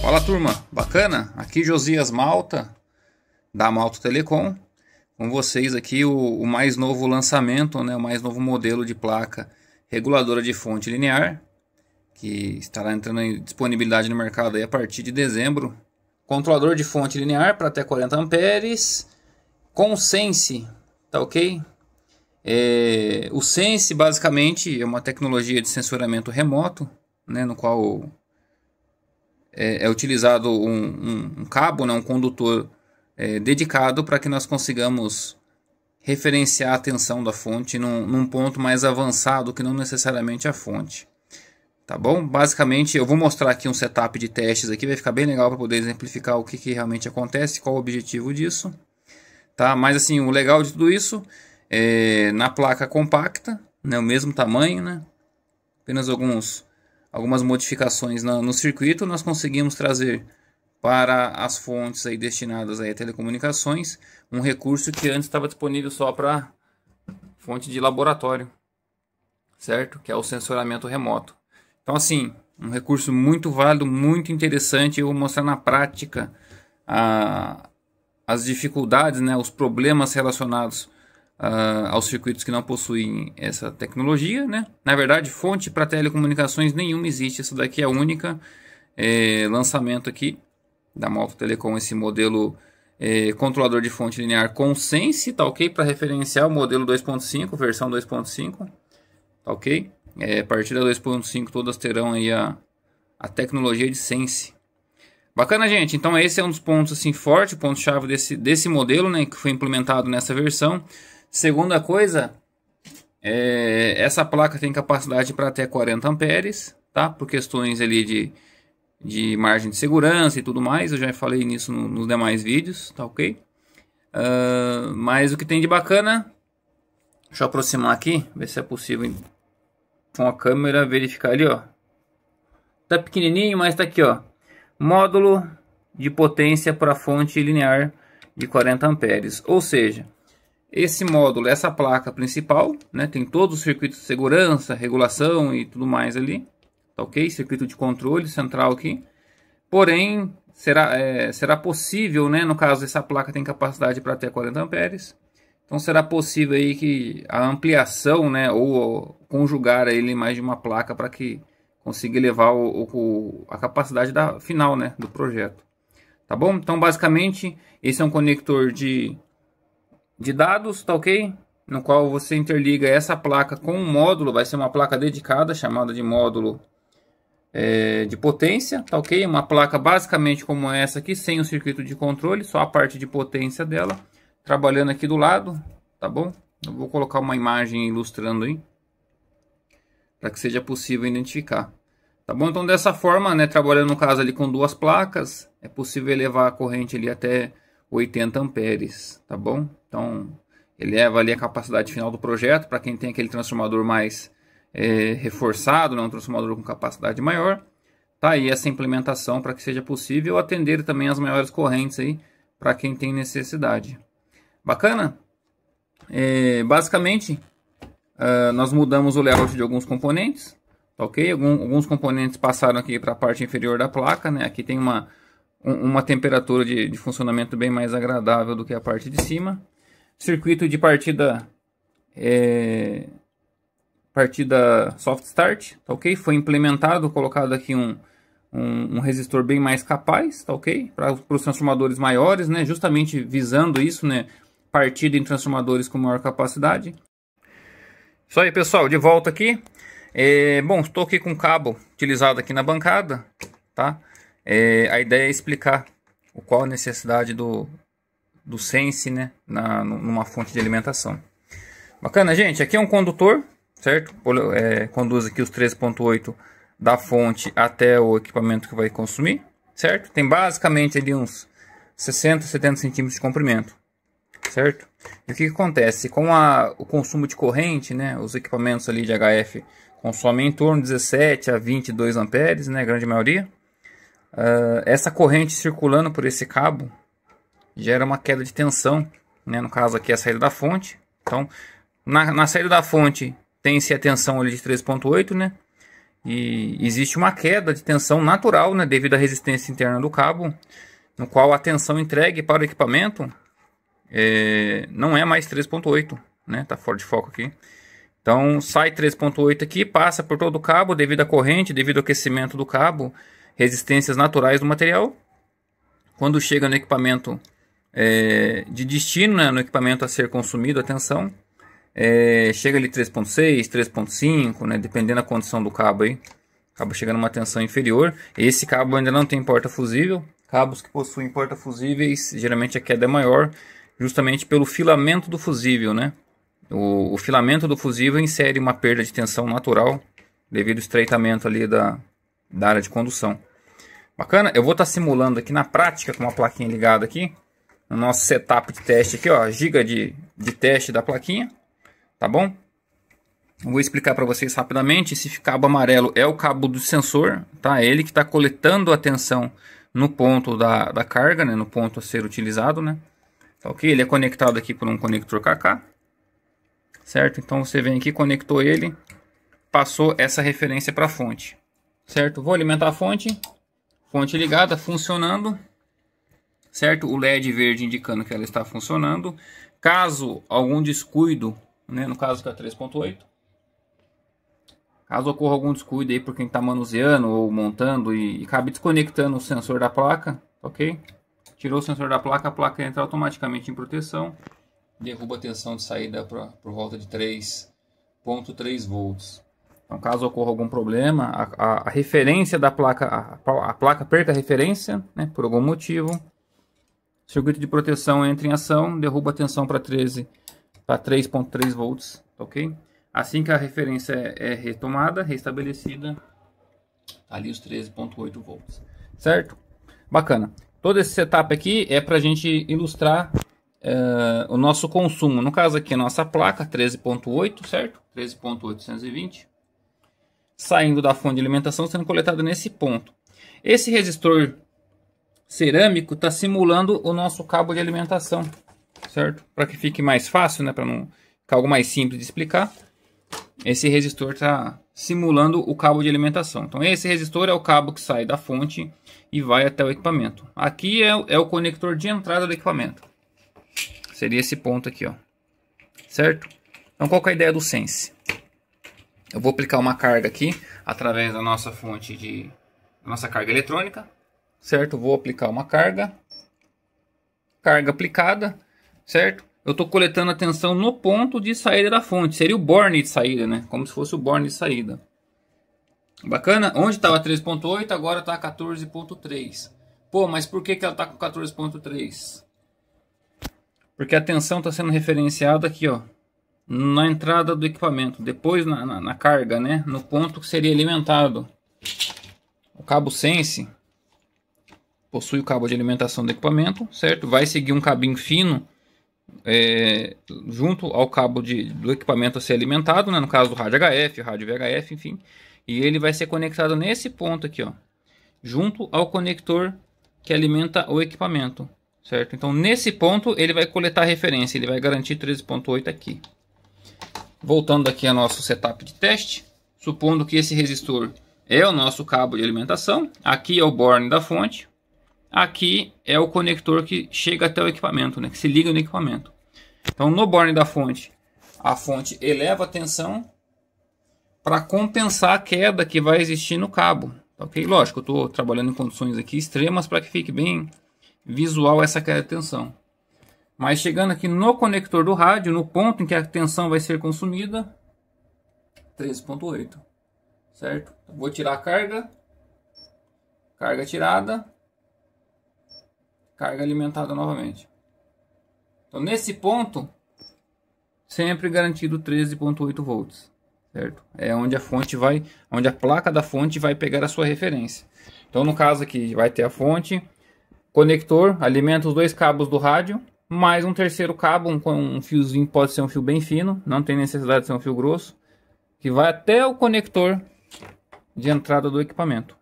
Fala turma, bacana? Aqui Josias Malta, da Malta Telecom, com vocês aqui o mais novo lançamento, né, o mais novo modelo de placa reguladora de fonte linear, que estará entrando em disponibilidade no mercado aí a partir de dezembro. Controlador de fonte linear para até 40 amperes, com Sense, tá ok? O Sense basicamente é uma tecnologia de sensoramento remoto, né, no qual é utilizado um cabo, né, um condutor dedicado para que nós consigamos referenciar a tensão da fonte num ponto mais avançado que não necessariamente a fonte. Tá bom? Basicamente eu vou mostrar aqui um setup de testes aqui, vai ficar bem legal para poder exemplificar o que realmente acontece, qual o objetivo disso. Tá? Mas assim, o legal de tudo isso é na placa compacta, né, o mesmo tamanho, né? Apenas algumas modificações no circuito, nós conseguimos trazer para as fontes aí destinadas aí a telecomunicações um recurso que antes estava disponível só para fonte de laboratório, certo? Que é o sensoramento remoto. Então assim, um recurso muito válido, muito interessante. Eu vou mostrar na prática as dificuldades, né, os problemas relacionados aos circuitos que não possuem essa tecnologia, né? Na verdade, fonte para telecomunicações nenhuma existe. Essa daqui é a única lançamento aqui da Malta Telecom, esse modelo controlador de fonte linear com Sense, tá ok? Para referenciar o modelo 2.5, versão 2.5, tá ok? A partir da 2.5 todas terão aí a tecnologia de Sense. Bacana, gente. Então esse é um dos pontos assim fortes, ponto-chave desse modelo, né, que foi implementado nessa versão. Segunda coisa, essa placa tem capacidade para até 40 amperes, tá? Por questões ali de margem de segurança e tudo mais. Eu já falei nisso nos demais vídeos, tá ok? Mas o que tem de bacana, deixa eu aproximar aqui, ver se é possível com a câmera verificar ali, ó. Tá pequenininho, mas tá aqui, ó. Módulo de potência para fonte linear de 40 amperes. Ou seja, esse módulo, essa placa principal, né, tem todos os circuitos de segurança, regulação e tudo mais ali, tá ok? Circuito de controle central aqui. Porém, será possível, né, no caso essa placa tem capacidade para até 40 amperes. Então será possível aí que a ampliação, né, ou conjugar ele em mais de uma placa para que consiga elevar a capacidade final, né, do projeto. Tá bom? Então basicamente esse é um conector de dados, tá ok? No qual você interliga essa placa com um módulo, vai ser uma placa dedicada, chamada de módulo de potência, tá ok? Uma placa basicamente como essa aqui, sem o circuito de controle, só a parte de potência dela, trabalhando aqui do lado, tá bom? Eu vou colocar uma imagem ilustrando aí, para que seja possível identificar. Tá bom? Então dessa forma, né, trabalhando no caso ali com duas placas, é possível elevar a corrente ali até 80 amperes, tá bom? Então eleva ali a capacidade final do projeto para quem tem aquele transformador mais reforçado, né, um transformador com capacidade maior. Tá aí essa implementação para que seja possível atender também as maiores correntes aí para quem tem necessidade. Bacana? Basicamente nós mudamos o layout de alguns componentes, tá ok? Alguns componentes passaram aqui para a parte inferior da placa, né? Aqui tem uma temperatura de funcionamento bem mais agradável do que a parte de cima. Circuito de partida soft start, tá ok? Foi implementado, colocado aqui um resistor bem mais capaz, tá ok? Para os transformadores maiores, né? Justamente visando isso, né? Partida em transformadores com maior capacidade. Isso aí, pessoal, de volta aqui. Bom, estou aqui com o cabo utilizado aqui na bancada, tá? A ideia é explicar qual a necessidade do Sense, né, numa fonte de alimentação. Bacana, gente. Aqui é um condutor, certo? Conduz aqui os 13.8 da fonte até o equipamento que vai consumir, certo? Tem basicamente ali uns 60, 70 centímetros de comprimento, certo? E o que acontece? Com o consumo de corrente, né, os equipamentos ali de HF consomem em torno de 17 a 22 amperes, né, a grande maioria. Essa corrente circulando por esse cabo gera uma queda de tensão, né, no caso aqui é a saída da fonte. Então, na saída da fonte tem-se a tensão ali de 3.8, né? e existe uma queda de tensão natural, né, devido à resistência interna do cabo, no qual a tensão entregue para o equipamento não é mais 3.8, né, tá fora de foco aqui. Então sai 3.8 aqui, passa por todo o cabo devido à corrente, devido ao aquecimento do cabo, resistências naturais do material. Quando chega no equipamento de destino, né, no equipamento a ser consumido, a tensão, chega ali 3.6, 3.5, né, dependendo da condição do cabo aí. Acaba chegando uma tensão inferior. Esse cabo ainda não tem porta fusível. Cabos que possuem porta fusíveis, geralmente a queda é maior, justamente pelo filamento do fusível, né? O filamento do fusível insere uma perda de tensão natural devido ao estreitamento ali da área de condução. Bacana? Eu vou estar simulando aqui na prática com uma plaquinha ligada aqui. No nosso setup de teste aqui, ó, giga de teste da plaquinha. Tá bom? Eu vou explicar para vocês rapidamente. Esse cabo amarelo é o cabo do sensor, tá? Ele que está coletando a tensão no ponto da carga, né? No ponto a ser utilizado, né? Tá, ok? Ele é conectado aqui por um conector KK. Certo? Então você vem aqui, conectou ele, passou essa referência para a fonte. Certo? Vou alimentar a fonte. Fonte ligada, funcionando. Certo? O LED verde indicando que ela está funcionando. Caso algum descuido, né, no caso que é 3.8, caso ocorra algum descuido aí por quem está manuseando ou montando e acabe desconectando o sensor da placa, ok? Tirou o sensor da placa, a placa entra automaticamente em proteção, derruba a tensão de saída por volta de 3.3 volts. Então, caso ocorra algum problema, a referência da placa, a placa perca a referência, né, por algum motivo, o circuito de proteção entra em ação, derruba a tensão para 3.3 volts, ok? Assim que a referência é retomada, restabelecida, ali os 13.8 volts, certo? Bacana. Todo esse setup aqui é para a gente ilustrar o nosso consumo. No caso aqui, a nossa placa 13.8, certo? 13.820. Saindo da fonte de alimentação, sendo coletada nesse ponto. Esse resistor cerâmico está simulando o nosso cabo de alimentação, certo? Para que fique mais fácil, né? Para não ficar algo mais simples de explicar. Esse resistor está simulando o cabo de alimentação. Então esse resistor é o cabo que sai da fonte e vai até o equipamento. Aqui é o conector de entrada do equipamento. Seria esse ponto aqui, ó. Certo? Então qual que é a ideia do Sense? Eu vou aplicar uma carga aqui através da nossa fonte da nossa carga eletrônica. Certo? Vou aplicar uma carga. Carga aplicada. Certo? Eu estou coletando a tensão no ponto de saída da fonte. Seria o borne de saída, né? Como se fosse o borne de saída. Bacana? Onde estava 3.8, agora está 14.3. Pô, mas por que ela está com 14.3? Porque a tensão está sendo referenciada aqui, ó, na entrada do equipamento. Depois na carga, né? No ponto que seria alimentado. O cabo Sense possui o cabo de alimentação do equipamento, certo? Vai seguir um cabinho fino junto ao cabo do equipamento a ser alimentado, né? No caso do rádio HF, rádio VHF, enfim. E ele vai ser conectado nesse ponto aqui, ó, junto ao conector que alimenta o equipamento, certo? Então nesse ponto ele vai coletar a referência, ele vai garantir 13.8 aqui. Voltando aqui ao nosso setup de teste, supondo que esse resistor é o nosso cabo de alimentação, aqui é o borne da fonte, aqui é o conector que chega até o equipamento, né, que se liga no equipamento. Então no borne da fonte, a fonte eleva a tensão para compensar a queda que vai existir no cabo. Ok? Lógico, eu estou trabalhando em condições aqui extremas para que fique bem visual essa queda de tensão. Mas chegando aqui no conector do rádio, no ponto em que a tensão vai ser consumida, 13.8. Certo? Vou tirar a carga. Carga tirada. Carga alimentada novamente. Então nesse ponto, sempre garantido 13.8 volts. Certo? É onde a fonte vai, onde a placa da fonte vai pegar a sua referência. Então no caso aqui vai ter a fonte, conector, alimenta os dois cabos do rádio, mais um terceiro cabo, um fiozinho, pode ser um fio bem fino, não tem necessidade de ser um fio grosso, que vai até o conector de entrada do equipamento.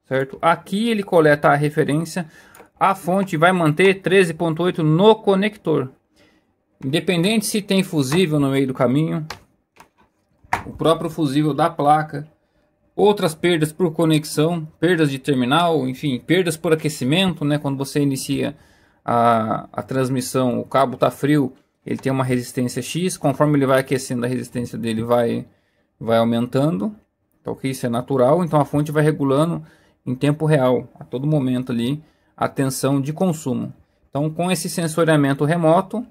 Certo? Aqui ele coleta a referência, a fonte vai manter 13.8 no conector. Independente se tem fusível no meio do caminho, o próprio fusível da placa Outras perdas por conexão, perdas de terminal, enfim, perdas por aquecimento, né? Quando você inicia a transmissão, o cabo está frio, ele tem uma resistência X, conforme ele vai aquecendo, a resistência dele vai aumentando, tá ok? Isso é natural, então a fonte vai regulando em tempo real, a todo momento ali, a tensão de consumo. Então, com esse sensoriamento remoto,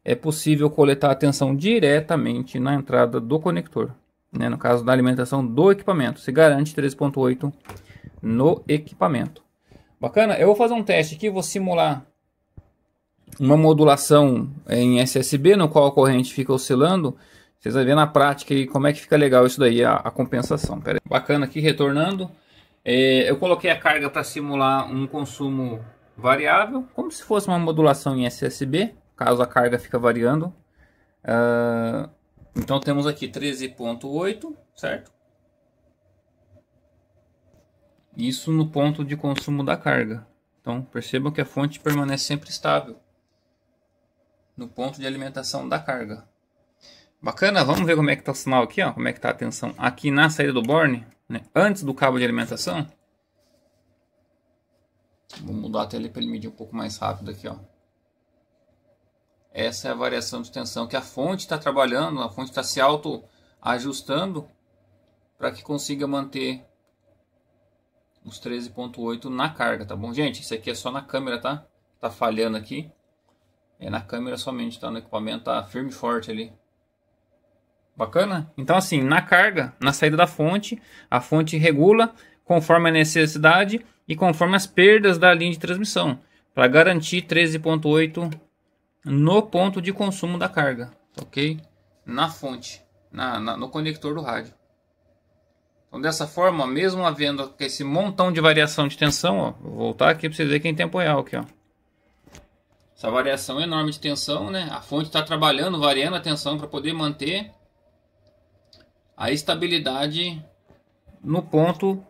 é possível coletar a tensão diretamente na entrada do conector, né? No caso da alimentação do equipamento, se garante 13.8 no equipamento. Bacana? Eu vou fazer um teste aqui, vou simular uma modulação em SSB, no qual a corrente fica oscilando. Vocês vão ver na prática aí como é que fica legal isso daí, a compensação. Pera aí. Bacana aqui, retornando. Eu coloquei a carga para simular um consumo variável, como se fosse uma modulação em SSB, caso a carga fica variando. Então temos aqui 13.8, certo? Isso no ponto de consumo da carga. Então percebam que a fonte permanece sempre estável no ponto de alimentação da carga. Bacana, vamos ver como é que está o sinal aqui, ó, como é que está a tensão aqui na saída do borne, né, antes do cabo de alimentação. Vou mudar a tela para ele medir um pouco mais rápido aqui, ó. Essa é a variação de tensão que a fonte está trabalhando, a fonte está se auto ajustando para que consiga manter os 13.8 na carga, tá bom, gente? Isso aqui é só na câmera, tá? Tá falhando aqui. É na câmera somente, tá? No equipamento tá firme e forte ali. Bacana? Então assim, na carga, na saída da fonte, a fonte regula conforme a necessidade e conforme as perdas da linha de transmissão, para garantir 13.8 no ponto de consumo da carga, ok? Na fonte, no conector do rádio. Então dessa forma, mesmo havendo esse montão de variação de tensão, ó, vou voltar aqui para vocês verem que é em tempo real aqui, ó. Essa variação enorme de tensão, né? A fonte está trabalhando, variando a tensão para poder manter a estabilidade no ponto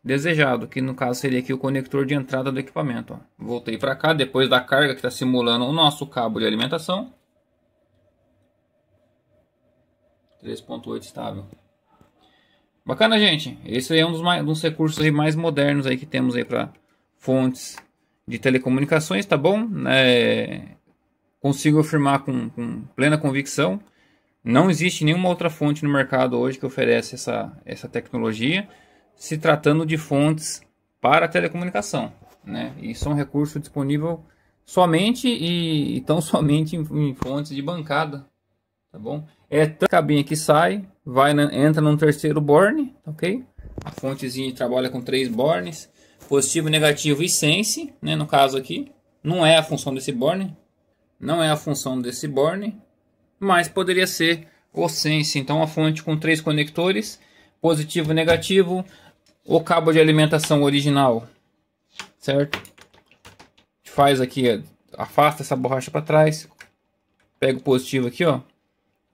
desejado, que no caso seria aqui o conector de entrada do equipamento, ó. Voltei para cá depois da carga que está simulando o nosso cabo de alimentação. 3.8 estável. Bacana, gente. Esse é um dos recursos aí mais modernos aí que temos aí para fontes de telecomunicações, tá bom? Consigo afirmar com plena convicção. Não existe nenhuma outra fonte no mercado hoje que oferece essa tecnologia, se tratando de fontes para telecomunicação, né? Isso é um recurso disponível somente e tão somente em fontes de bancada, tá bom? É a cabinha que sai, entra num terceiro borne, ok? A fontezinha trabalha com 3 bornes, positivo, negativo e sense, né? No caso aqui, não é a função desse borne, mas poderia ser o sense. Então a fonte com 3 conectores, positivo e negativo, o cabo de alimentação original, certo? Faz aqui, afasta essa borracha para trás, pega o positivo aqui, ó,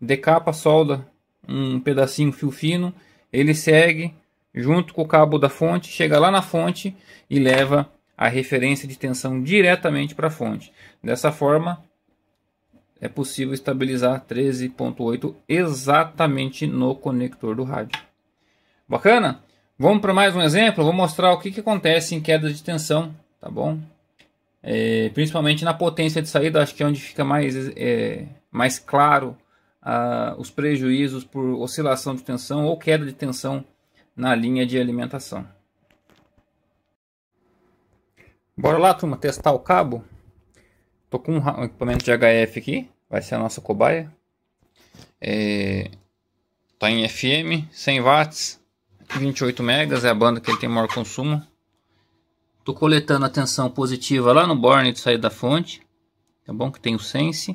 decapa, solda um pedacinho fio fino, ele segue junto com o cabo da fonte, chega lá na fonte e leva a referência de tensão diretamente para a fonte. Dessa forma é possível estabilizar 13.8 exatamente no conector do rádio. Bacana? Vamos para mais um exemplo. Vou mostrar o que acontece em queda de tensão, tá bom? Principalmente na potência de saída, acho que é onde fica mais claro os prejuízos por oscilação de tensão ou queda de tensão na linha de alimentação. Bora lá, turma, testar o cabo. Tô com um equipamento de HF aqui, vai ser a nossa cobaia. Tá em FM, 100 watts, 28 megas, é a banda que ele tem maior consumo. Tô coletando a tensão positiva lá no borne de saída da fonte, tá bom? Que tem o sense.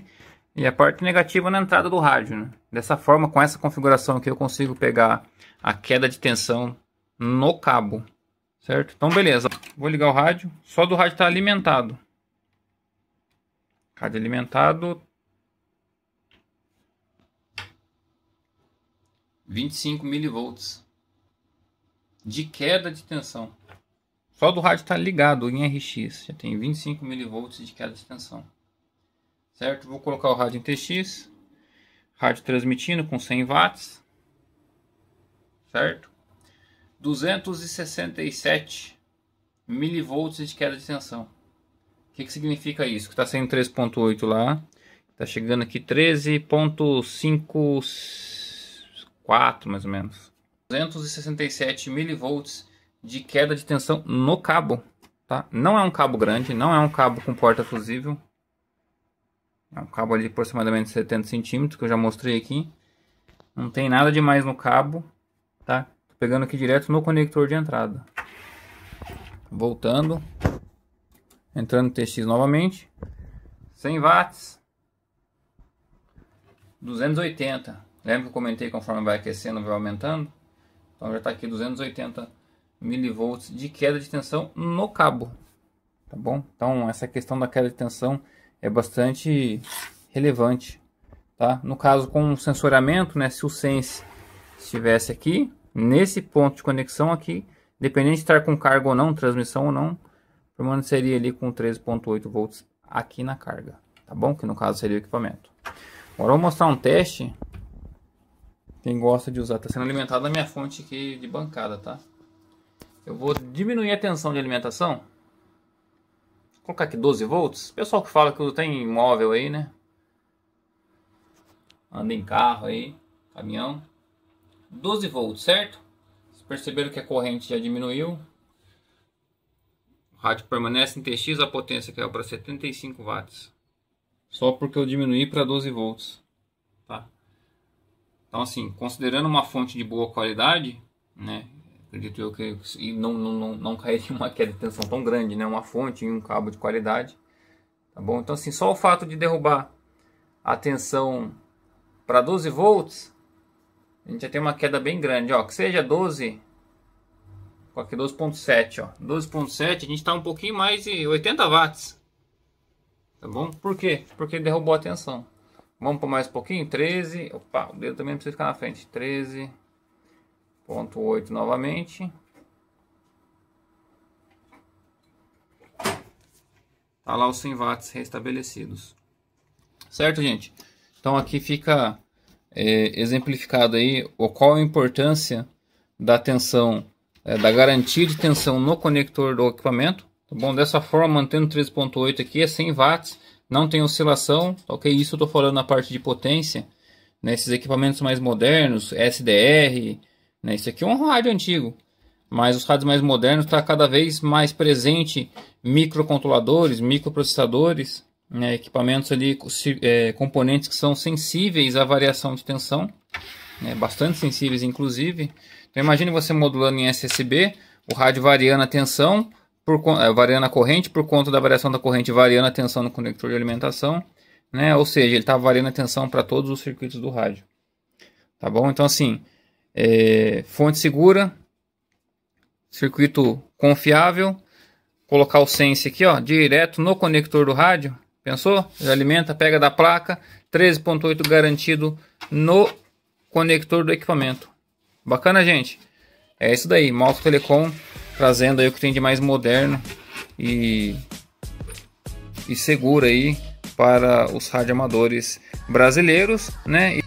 E a parte negativa na entrada do rádio, né? Dessa forma, com essa configuração aqui, eu consigo pegar a queda de tensão no cabo, certo? Então, beleza. Vou ligar o rádio. Só do rádio tá alimentado. Rádio alimentado. 25 milivolts de queda de tensão. Só do rádio tá ligado em RX. Já tem 25 milivolts de queda de tensão. Certo? Vou colocar o rádio em TX. Rádio transmitindo com 100 watts. Certo? 267 milivolts de queda de tensão. O que significa isso? Que está saindo 3.8 lá, está chegando aqui 13.54 mais ou menos. 267 milivolts de queda de tensão no cabo, tá? Não é um cabo grande, não é um cabo com porta fusível. É um cabo ali de aproximadamente 70 centímetros, que eu já mostrei aqui. Não tem nada demais no cabo, tá? Tô pegando aqui direto no conector de entrada. Voltando. Entrando no TX novamente. 100 watts. 280. Lembra que eu comentei, conforme vai aquecendo, vai aumentando? Então já está aqui 280 milivolts de queda de tensão no cabo. Tá bom? Então essa questão da queda de tensão é bastante relevante. Tá? No caso com o sensoramento, né, se o Sense estivesse aqui, nesse ponto de conexão aqui, dependendo de estar com carga ou não, transmissão ou não, permaneceria ali com 13.8 volts aqui na carga. Tá bom? Que no caso seria o equipamento. Agora eu vou mostrar um teste. Quem gosta de usar, está sendo alimentado na minha fonte aqui de bancada, tá? Eu vou diminuir a tensão de alimentação. Vou colocar aqui 12 volts. Pessoal que fala que tem móvel aí, né? Anda em carro aí, caminhão. 12 volts, certo? Vocês perceberam que a corrente já diminuiu. O rádio permanece em TX, a potência caiu para 75 watts. Só porque eu diminuí para 12 volts. Tá? Então assim, considerando uma fonte de boa qualidade, né? Acredito eu que não cairia uma queda de tensão tão grande, né? Uma fonte e um cabo de qualidade. Tá bom? Então assim, só o fato de derrubar a tensão para 12 volts, a gente já tem uma queda bem grande, ó, que seja 12, aqui 12.7, ó, 12.7, a gente está um pouquinho mais de 80 watts, tá bom? Por quê? Porque derrubou a tensão. Vamos por mais um pouquinho, 13, opa, o dedo também precisa ficar na frente, 13.8 novamente. Tá lá os 100 watts restabelecidos. Certo, gente? Então aqui fica exemplificado aí qual a importância da tensão, da garantia de tensão no conector do equipamento. Tá bom? Dessa forma, mantendo 13.8 aqui, é 100 watts, não tem oscilação, ok? Isso eu estou falando na parte de potência, né? Esses equipamentos mais modernos, SDR, né? Isso aqui é um rádio antigo, mas os rádios mais modernos está cada vez mais presente microcontroladores, microprocessadores, né, equipamentos ali, componentes que são sensíveis à variação de tensão, né, bastante sensíveis inclusive. Então imagine você modulando em SSB, o rádio variando a tensão, variando a corrente, por conta da variação da corrente variando a tensão no conector de alimentação, né, ou seja, ele está variando a tensão para todos os circuitos do rádio. Tá bom? Então assim, fonte segura, circuito confiável, colocar o Sense aqui, ó, direto no conector do rádio. Pensou? Já alimenta, pega da placa, 13.8 garantido no conector do equipamento. Bacana, gente? É isso daí, Malto Telecom trazendo aí o que tem de mais moderno e seguro aí para os radioamadores brasileiros, né?